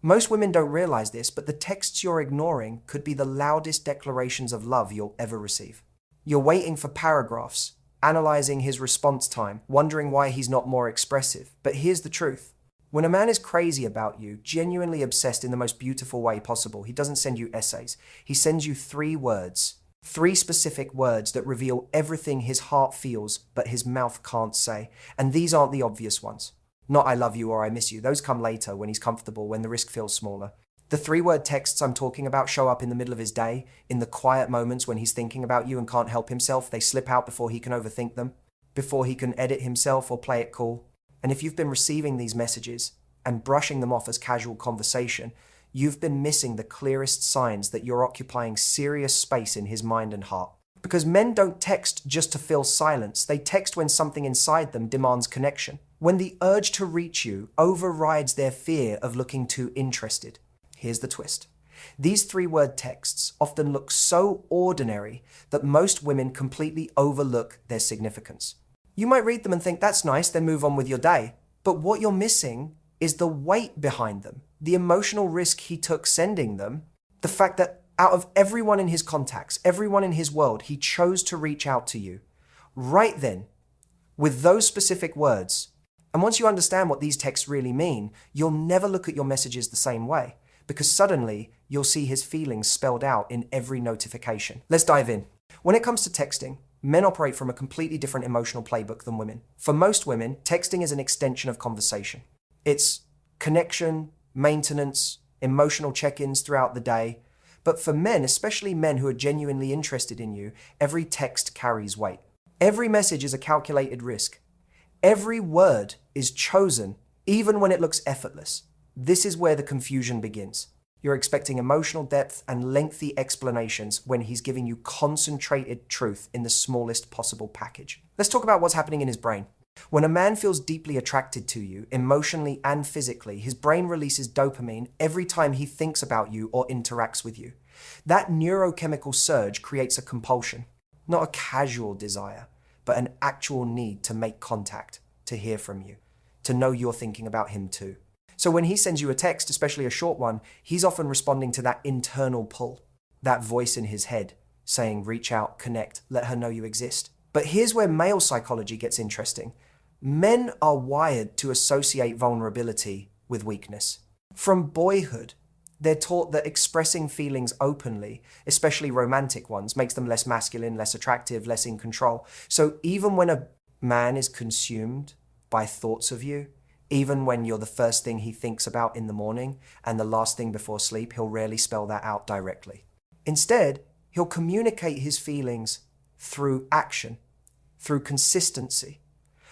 Most women don't realize this, but the texts you're ignoring could be the loudest declarations of love you'll ever receive. You're waiting for paragraphs, analyzing his response time, wondering why he's not more expressive. But here's the truth. When a man is crazy about you, genuinely obsessed in the most beautiful way possible, he doesn't send you essays. He sends you 3 words, 3 specific words that reveal everything his heart feels, but his mouth can't say. And these aren't the obvious ones. Not I love you or I miss you. Those come later when he's comfortable, when the risk feels smaller. The 3-word texts I'm talking about show up in the middle of his day, in the quiet moments when he's thinking about you and can't help himself. They slip out before he can overthink them, before he can edit himself or play it cool. And if you've been receiving these messages and brushing them off as casual conversation, you've been missing the clearest signs that you're occupying serious space in his mind and heart. Because men don't text just to fill silence. They text when something inside them demands connection. When the urge to reach you overrides their fear of looking too interested. Here's the twist. These 3-word texts often look so ordinary that most women completely overlook their significance. You might read them and think, that's nice, then move on with your day. But what you're missing is the weight behind them, the emotional risk he took sending them, the fact that out of everyone in his contacts, everyone in his world, he chose to reach out to you. Right then, with those specific words. And once you understand what these texts really mean, you'll never look at your messages the same way, because suddenly you'll see his feelings spelled out in every notification. Let's dive in. When it comes to texting, men operate from a completely different emotional playbook than women. For most women, texting is an extension of conversation. It's connection, maintenance, emotional check-ins throughout the day. But for men, especially men who are genuinely interested in you, every text carries weight. Every message is a calculated risk. Every word is chosen, even when it looks effortless. This is where the confusion begins. You're expecting emotional depth and lengthy explanations when he's giving you concentrated truth in the smallest possible package. Let's talk about what's happening in his brain. When a man feels deeply attracted to you, emotionally and physically, his brain releases dopamine every time he thinks about you or interacts with you. That neurochemical surge creates a compulsion, not a casual desire, but an actual need to make contact, to hear from you, to know you're thinking about him too. So when he sends you a text, especially a short one, he's often responding to that internal pull, that voice in his head saying, reach out, connect, let her know you exist. But here's where male psychology gets interesting. Men are wired to associate vulnerability with weakness. From boyhood, they're taught that expressing feelings openly, especially romantic ones, makes them less masculine, less attractive, less in control. So even when a man is consumed by thoughts of you, even when you're the first thing he thinks about in the morning and the last thing before sleep, he'll rarely spell that out directly. Instead, he'll communicate his feelings through action, through consistency,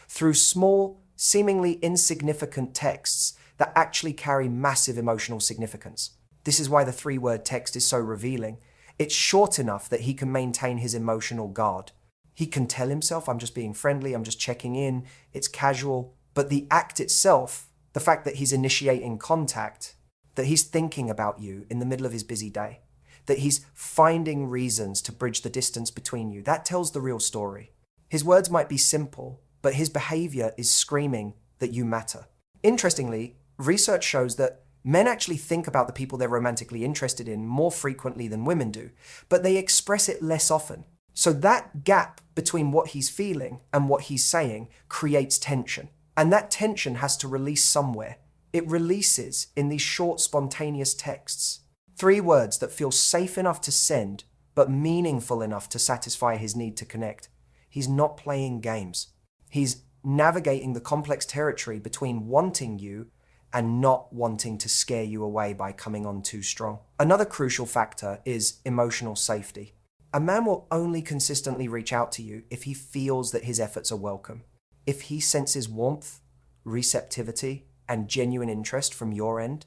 through small, seemingly insignificant texts that actually carry massive emotional significance. This is why the 3-word text is so revealing. It's short enough that he can maintain his emotional guard. He can tell himself, I'm just being friendly, I'm just checking in, it's casual. But the act itself, the fact that he's initiating contact, that he's thinking about you in the middle of his busy day, that he's finding reasons to bridge the distance between you, that tells the real story. His words might be simple, but his behavior is screaming that you matter. Interestingly, research shows that men actually think about the people they're romantically interested in more frequently than women do, but they express it less often. So that gap between what he's feeling and what he's saying creates tension. And that tension has to release somewhere. It releases in these short, spontaneous texts. 3 words that feel safe enough to send, but meaningful enough to satisfy his need to connect. He's not playing games. He's navigating the complex territory between wanting you and not wanting to scare you away by coming on too strong. Another crucial factor is emotional safety. A man will only consistently reach out to you if he feels that his efforts are welcome. If he senses warmth, receptivity, and genuine interest from your end,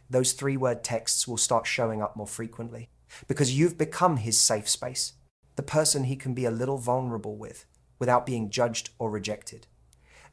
those 3-word texts will start showing up more frequently because you've become his safe space, the person he can be a little vulnerable with without being judged or rejected.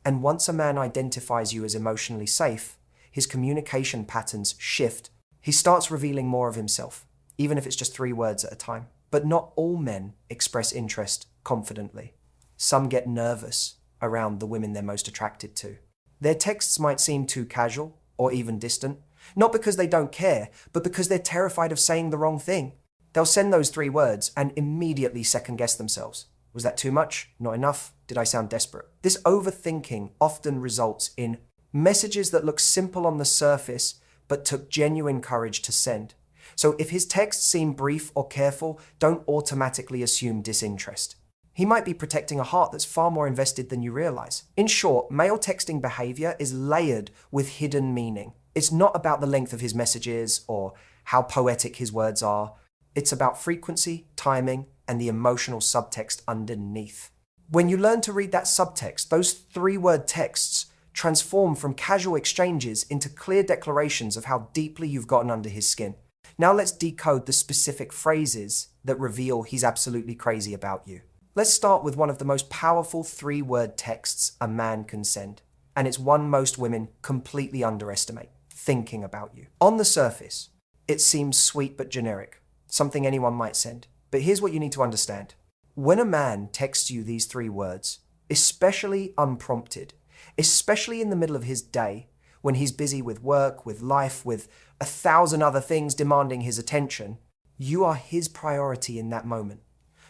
And once a man identifies you as emotionally safe, his communication patterns shift. He starts revealing more of himself, even if it's just 3 words at a time. But not all men express interest confidently. Some get nervous around the women they're most attracted to. Their texts might seem too casual or even distant, Not because they don't care, but because they're terrified of saying the wrong thing. They'll send those 3 words and immediately second guess themselves. Was that too much? Not enough? Did I sound desperate? This overthinking often results in messages that look simple on the surface, but took genuine courage to send. So if his texts seem brief or careful, don't automatically assume disinterest. He might be protecting a heart that's far more invested than you realize. In short, male texting behavior is layered with hidden meaning. It's not about the length of his messages or how poetic his words are. It's about frequency, timing, and the emotional subtext underneath. When you learn to read that subtext, those 3-word texts transform from casual exchanges into clear declarations of how deeply you've gotten under his skin. Now let's decode the specific phrases that reveal he's absolutely crazy about you. Let's start with one of the most powerful 3-word texts a man can send, and it's one most women completely underestimate: thinking about you. On the surface, it seems sweet but generic, something anyone might send. But here's what you need to understand. When a man texts you these 3 words, especially unprompted, especially in the middle of his day, when he's busy with work, with life, with 1,000 other things demanding his attention, you are his priority in that moment.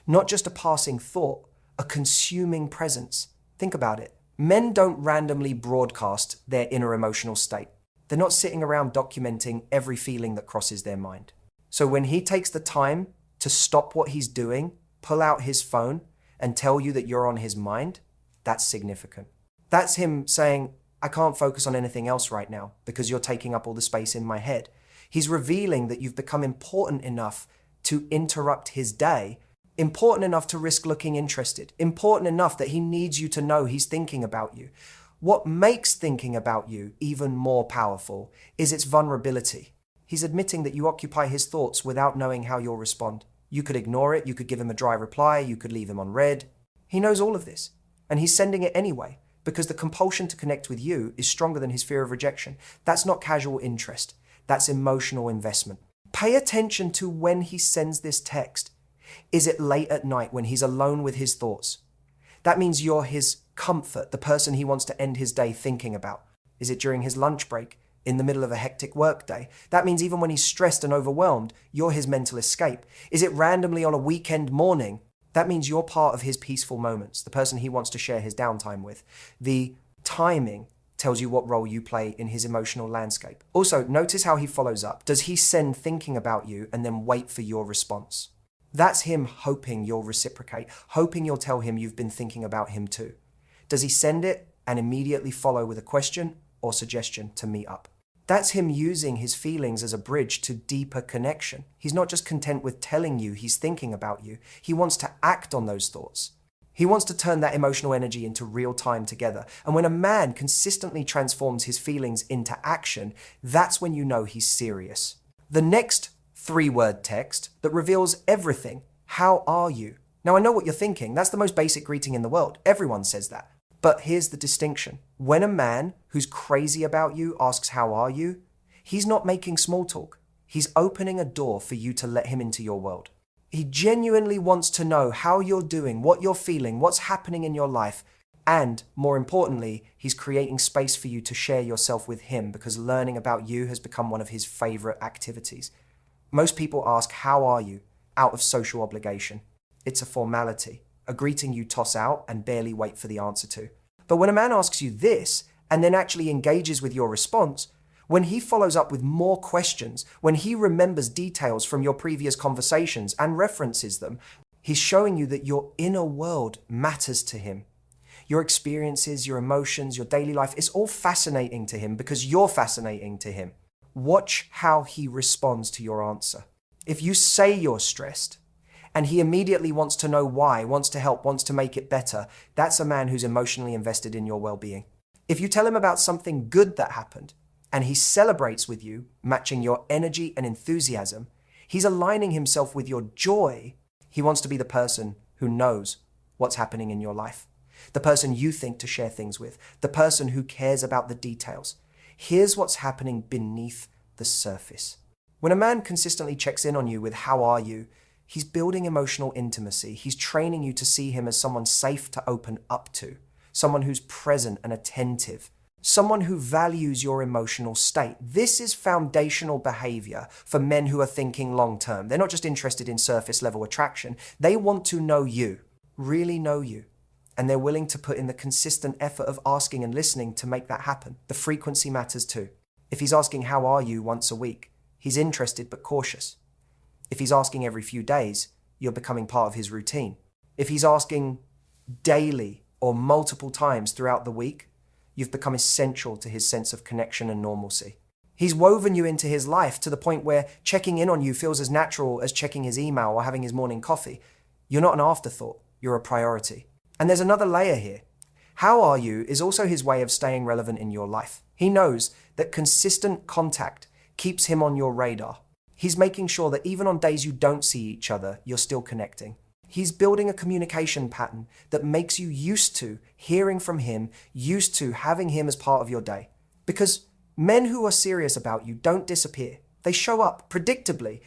Not just a passing thought, a consuming presence. Think about it. Men don't randomly broadcast their inner emotional state. They're not sitting around documenting every feeling that crosses their mind. So when he takes the time to stop what he's doing, pull out his phone, and tell you that you're on his mind, that's significant. That's him saying, I can't focus on anything else right now because you're taking up all the space in my head. He's revealing that you've become important enough to interrupt his day, important enough to risk looking interested, important enough that he needs you to know he's thinking about you. What makes thinking about you even more powerful is its vulnerability. He's admitting that you occupy his thoughts without knowing how you'll respond. You could ignore it, you could give him a dry reply, you could leave him on read. He knows all of this, and he's sending it anyway, because the compulsion to connect with you is stronger than his fear of rejection. That's not casual interest, that's emotional investment. Pay attention to when he sends this text. Is it late at night when he's alone with his thoughts? That means you're his comfort, the person he wants to end his day thinking about. Is it during his lunch break? In the middle of a hectic workday? That means even when he's stressed and overwhelmed, you're his mental escape. Is it randomly on a weekend morning? That means you're part of his peaceful moments, the person he wants to share his downtime with. The timing tells you what role you play in his emotional landscape. Also, notice how he follows up. Does he send thinking about you and then wait for your response? That's him hoping you'll reciprocate, hoping you'll tell him you've been thinking about him too. Does he send it and immediately follow with a question or suggestion to meet up? That's him using his feelings as a bridge to deeper connection. He's not just content with telling you he's thinking about you. He wants to act on those thoughts. He wants to turn that emotional energy into real time together. And when a man consistently transforms his feelings into action, that's when you know he's serious. The next 3-word text that reveals everything. How are you? Now I know what you're thinking. That's the most basic greeting in the world. Everyone says that. But here's the distinction. When a man who's crazy about you asks, how are you? He's not making small talk. He's opening a door for you to let him into your world. He genuinely wants to know how you're doing, what you're feeling, what's happening in your life. And more importantly, he's creating space for you to share yourself with him because learning about you has become one of his favorite activities. Most people ask, how are you? Out of social obligation. It's a formality. A greeting you toss out and barely wait for the answer to. But when a man asks you this and then actually engages with your response, when he follows up with more questions, when he remembers details from your previous conversations and references them, he's showing you that your inner world matters to him. Your experiences, your emotions, your daily life, it's all fascinating to him because you're fascinating to him. Watch how he responds to your answer. If you say you're stressed, and he immediately wants to know why, wants to help, wants to make it better, that's a man who's emotionally invested in your well-being. If you tell him about something good that happened, and he celebrates with you, matching your energy and enthusiasm, he's aligning himself with your joy. He wants to be the person who knows what's happening in your life, the person you think to share things with, the person who cares about the details. Here's what's happening beneath the surface. When a man consistently checks in on you with how are you, he's building emotional intimacy. He's training you to see him as someone safe to open up to, someone who's present and attentive. someone who values your emotional state. This is foundational behavior for men who are thinking long term. They're not just interested in surface level attraction. They want to know you, really know you. And they're willing to put in the consistent effort of asking and listening to make that happen. The frequency matters too. If he's asking, "How are you?" once a week, he's interested but cautious. If he's asking every few days, you're becoming part of his routine. If he's asking daily or multiple times throughout the week, you've become essential to his sense of connection and normalcy. He's woven you into his life to the point where checking in on you feels as natural as checking his email or having his morning coffee. You're not an afterthought, you're a priority. And there's another layer here. How are you is also his way of staying relevant in your life. He knows that consistent contact keeps him on your radar. He's making sure that even on days you don't see each other, you're still connecting. He's building a communication pattern that makes you used to hearing from him, used to having him as part of your day. Because men who are serious about you don't disappear. They show up predictably,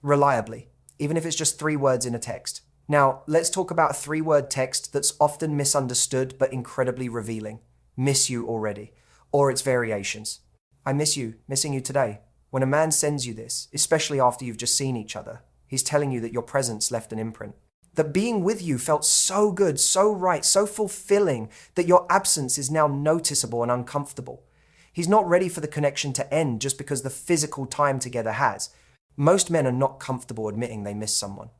reliably, even if it's just 3 words in a text. Now, let's talk about a 3-word text that's often misunderstood but incredibly revealing. Miss you already, or its variations. I miss you, missing you today. When a man sends you this, especially after you've just seen each other, he's telling you that your presence left an imprint. That being with you felt so good, so right, so fulfilling that your absence is now noticeable and uncomfortable. He's not ready for the connection to end just because the physical time together has. Most men are not comfortable admitting they miss someone.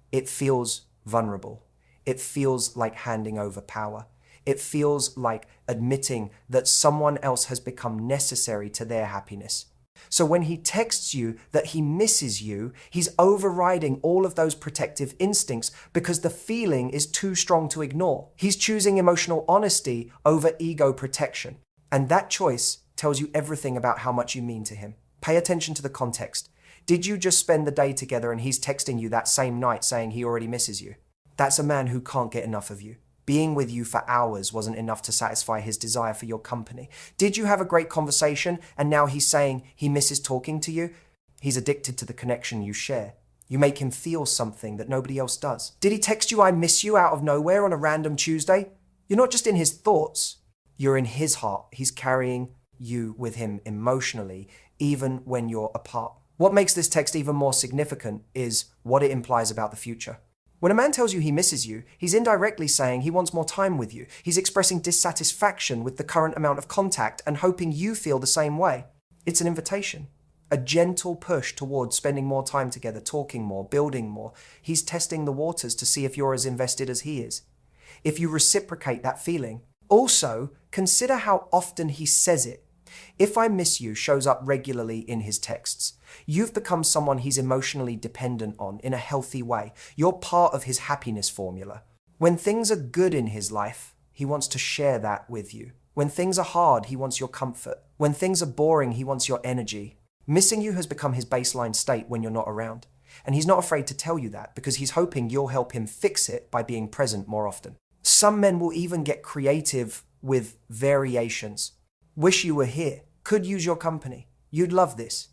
It feels vulnerable. It feels like handing over power. It feels like admitting that someone else has become necessary to their happiness. So when he texts you that he misses you, he's overriding all of those protective instincts because the feeling is too strong to ignore. He's choosing emotional honesty over ego protection. And that choice tells you everything about how much you mean to him. Pay attention to the context. Did you just spend the day together and he's texting you that same night saying he already misses you? That's a man who can't get enough of you. Being with you for hours wasn't enough to satisfy his desire for your company. Did you have a great conversation and now he's saying he misses talking to you? He's addicted to the connection you share. You make him feel something that nobody else does. Did he text you, "I miss you," out of nowhere on a random Tuesday? You're not just in his thoughts, you're in his heart. He's carrying you with him emotionally, even when you're apart. What makes this text even more significant is what it implies about the future. When a man tells you he misses you, he's indirectly saying he wants more time with you. He's expressing dissatisfaction with the current amount of contact and hoping you feel the same way. It's an invitation, a gentle push towards spending more time together, talking more, building more. He's testing the waters to see if you're as invested as he is. If you reciprocate that feeling. Also, consider how often he says it. "If I miss you" shows up regularly in his texts. You've become someone he's emotionally dependent on in a healthy way. You're part of his happiness formula. When things are good in his life, he wants to share that with you. When things are hard, he wants your comfort. When things are boring, he wants your energy. Missing you has become his baseline state when you're not around. And he's not afraid to tell you that because he's hoping you'll help him fix it by being present more often. Some men will even get creative with variations. "Wish you were here. Could use your company. You'd love this."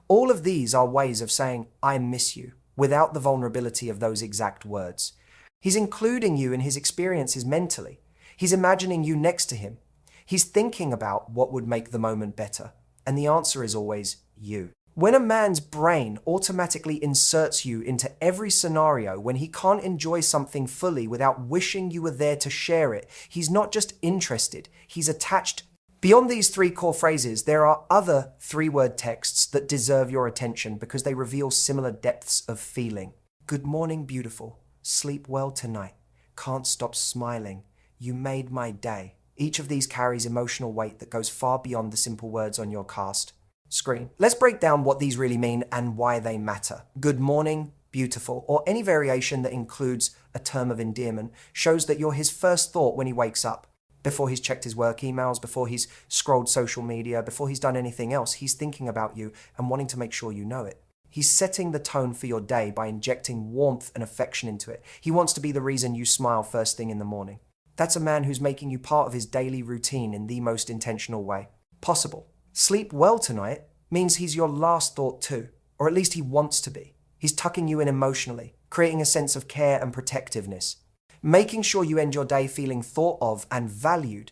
All of these are ways of saying, "I miss you," without the vulnerability of those exact words. He's including you in his experiences mentally. He's imagining you next to him. He's thinking about what would make the moment better. And the answer is always you. When a man's brain automatically inserts you into every scenario when he can't enjoy something fully without wishing you were there to share it, he's not just interested, he's attached. Beyond these 3 core phrases, there are other 3-word texts that deserve your attention because they reveal similar depths of feeling. "Good morning, beautiful. Sleep well tonight. Can't stop smiling. You made my day." Each of these carries emotional weight that goes far beyond the simple words on your cast screen. Let's break down what these really mean and why they matter. Good morning, beautiful, or any variation that includes a term of endearment shows that you're his first thought when he wakes up. Before he's checked his work emails, before he's scrolled social media, before he's done anything else, he's thinking about you and wanting to make sure you know it. He's setting the tone for your day by injecting warmth and affection into it. He wants to be the reason you smile first thing in the morning. That's a man who's making you part of his daily routine in the most intentional way possible. Sleep well tonight means he's your last thought too, or at least he wants to be. He's tucking you in emotionally, creating a sense of care and protectiveness. Making sure you end your day feeling thought of and valued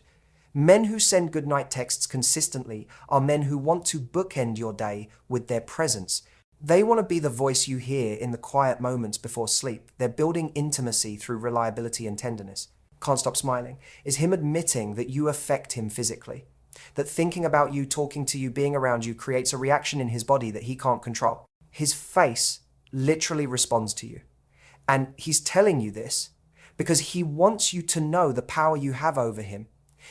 Men who send goodnight texts consistently are men who want to bookend your day with their presence. They want to be the voice you hear in the quiet moments before sleep. They're building intimacy through reliability and tenderness. Can't Stop Smiling is him admitting that you affect him physically, that thinking about you, talking to you, being around you creates a reaction in his body that he can't control. His face literally responds to you. And he's telling you this because he wants you to know the power you have over him.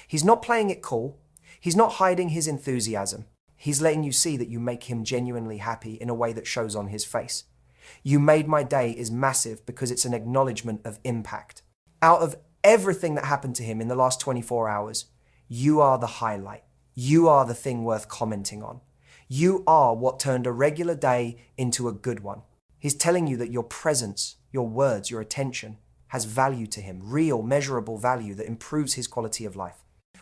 He's not playing it cool. He's not hiding his enthusiasm. He's letting you see that you make him genuinely happy in a way that shows on his face. You made my day is massive because it's an acknowledgement of impact. Out of everything that happened to him in the last 24 hours, you are the highlight. You are the thing worth commenting on. You are what turned a regular day into a good one. He's telling you that your presence, your words, your attention has value to him, real, measurable value that improves his quality of life.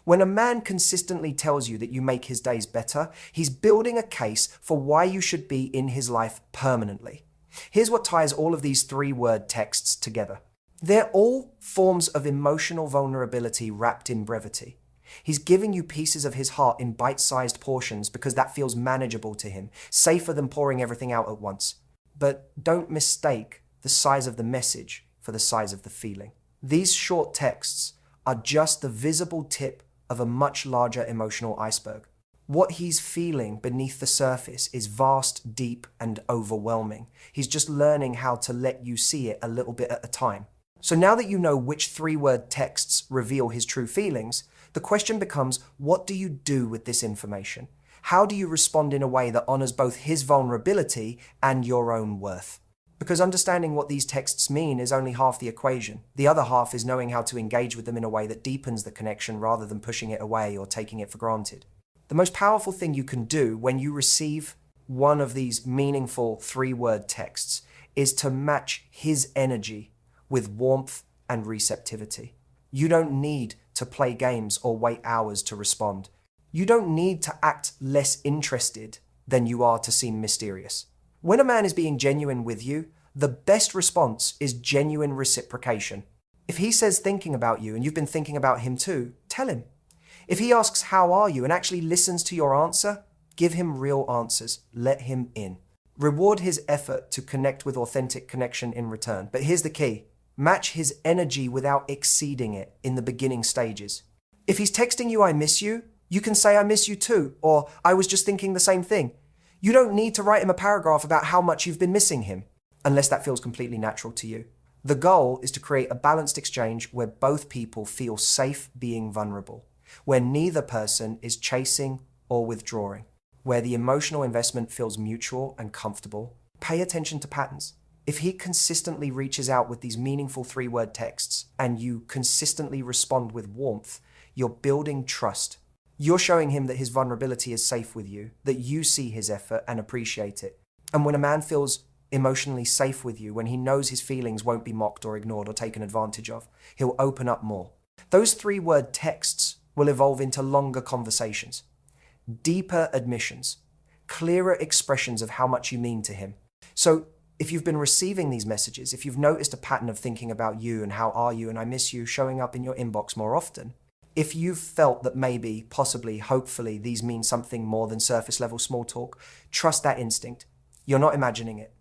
When a man consistently tells you that you make his days better, he's building a case for why you should be in his life permanently. Here's what ties all of these 3-word texts together. They're all forms of emotional vulnerability wrapped in brevity. He's giving you pieces of his heart in bite-sized portions because that feels manageable to him, safer than pouring everything out at once. But don't mistake the size of the message for the size of the feeling. These short texts are just the visible tip of a much larger emotional iceberg. What he's feeling beneath the surface is vast, deep, and overwhelming. He's just learning how to let you see it a little bit at a time. So now that you know which 3-word texts reveal his true feelings, the question becomes, what do you do with this information? How do you respond in a way that honors both his vulnerability and your own worth? Because understanding what these texts mean is only half the equation. The other half is knowing how to engage with them in a way that deepens the connection rather than pushing it away or taking it for granted. The most powerful thing you can do when you receive one of these meaningful 3-word texts is to match his energy with warmth and receptivity. You don't need to play games or wait hours to respond. You don't need to act less interested than you are to seem mysterious. When a man is being genuine with you, the best response is genuine reciprocation. If he says thinking about you and you've been thinking about him too, tell him. If he asks how are you and actually listens to your answer, give him real answers. Let him in. Reward his effort to connect with authentic connection in return. But here's the key. Match his energy without exceeding it in the beginning stages. If he's texting you, I miss you, you can say I miss you too, or I was just thinking the same thing. You don't need to write him a paragraph about how much you've been missing him, unless that feels completely natural to you. The goal is to create a balanced exchange where both people feel safe being vulnerable, where neither person is chasing or withdrawing, where the emotional investment feels mutual and comfortable. Pay attention to patterns. If he consistently reaches out with these meaningful 3-word texts and you consistently respond with warmth, you're building trust. You're showing him that his vulnerability is safe with you, that you see his effort and appreciate it. And when a man feels emotionally safe with you, when he knows his feelings won't be mocked or ignored or taken advantage of, he'll open up more. Those 3-word texts will evolve into longer conversations, deeper admissions, clearer expressions of how much you mean to him. So if you've been receiving these messages, if you've noticed a pattern of thinking about you and how are you and I miss you showing up in your inbox more often, if you've felt that maybe, possibly, hopefully these mean something more than surface level small talk, trust that instinct. You're not imagining it.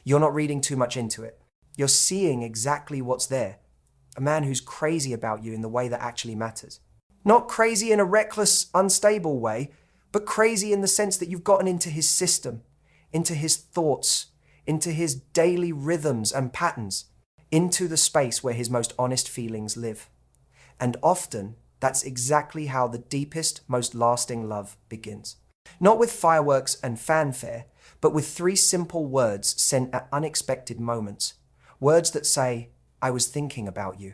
You're not reading too much into it. You're seeing exactly what's there. A man who's crazy about you in the way that actually matters. Not crazy in a reckless, unstable way, but crazy in the sense that you've gotten into his system, into his thoughts, into his daily rhythms and patterns, into the space where his most honest feelings live. And often, that's exactly how the deepest, most lasting love begins. Not with fireworks and fanfare, but with 3 simple words sent at unexpected moments. Words that say, I was thinking about you.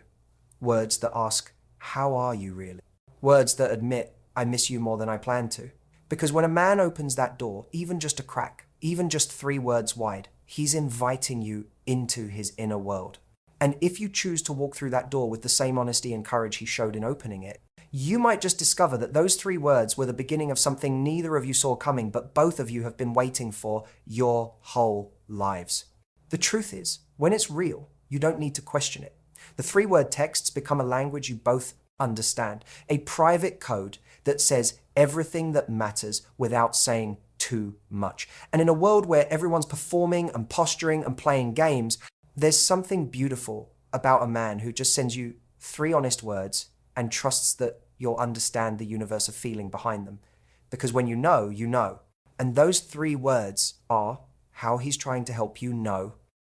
Words that ask, how are you really? Words that admit, I miss you more than I planned to. Because when a man opens that door, even just a crack, even just 3 words wide, he's inviting you into his inner world. And if you choose to walk through that door with the same honesty and courage he showed in opening it, you might just discover that those 3 words were the beginning of something neither of you saw coming, but both of you have been waiting for your whole lives. The truth is, when it's real, you don't need to question it. The 3-word texts become a language you both understand. A private code that says everything that matters without saying too much. And in a world where everyone's performing and posturing and playing games, there's something beautiful about a man who just sends you 3 honest words and trusts that you'll understand the universe of feeling behind them. Because when you know, you know. And those 3 words are how he's trying to help you know